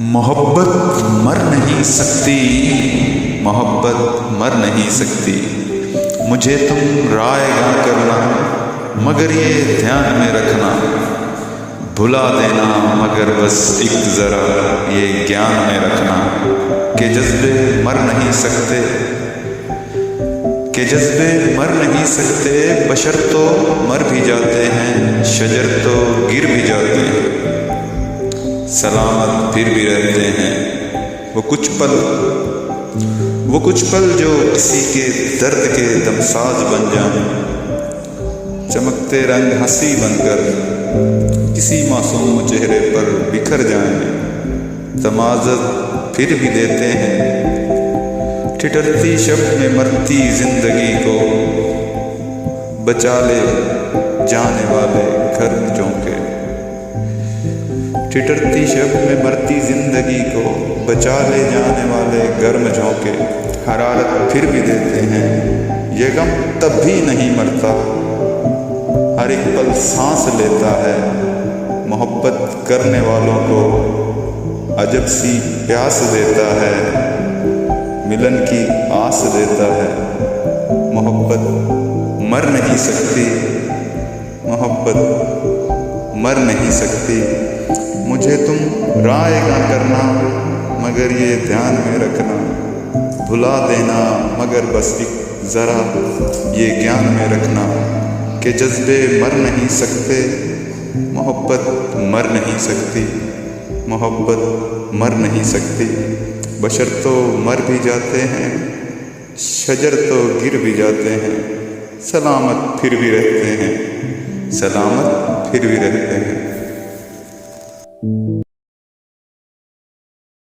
मोहब्बत मर नहीं सकती, मोहब्बत मर नहीं सकती। मुझे तुम रायगा करना मगर ये ध्यान में रखना, भुला देना मगर बस एक ज़रा ये ज्ञान में रखना कि जज्बे मर नहीं सकते, कि जज्बे मर नहीं सकते। बशर तो मर भी जाते हैं, शजर तो गिर भी जाते हैं, सलामत फिर भी रहते हैं। वो कुछ पल जो किसी के दर्द के दमसाज बन जाएं, चमकते रंग हंसी बनकर किसी मासूम चेहरे पर बिखर जाएं, तमाज़त फिर भी देते हैं। ठिठुरती शब में मरती जिंदगी को बचा ले जाने वाले घर में झोंके, ठिठुरती शब में मरती जिंदगी को बचा ले जाने वाले गर्म झोंके हरारत फिर भी देते हैं। ये गम तब भी नहीं मरता, हर एक पल सांस लेता है। मोहब्बत करने वालों को अजब सी प्यास देता है, मिलन की आस देता है। मोहब्बत मर नहीं सकती, मोहब्बत मर नहीं सकती। मुझे तुम रायगा करना मगर ये ध्यान में रखना, भुला देना मगर बस एक ज़रा ये ज्ञान में रखना कि जज्बे मर नहीं सकते, मोहब्बत मर नहीं सकती, मोहब्बत मर नहीं सकती। बशर तो मर भी जाते हैं, शजर तो गिर भी जाते हैं, सलामत फिर भी रहते हैं, सलामत फिर भी रहते हैं।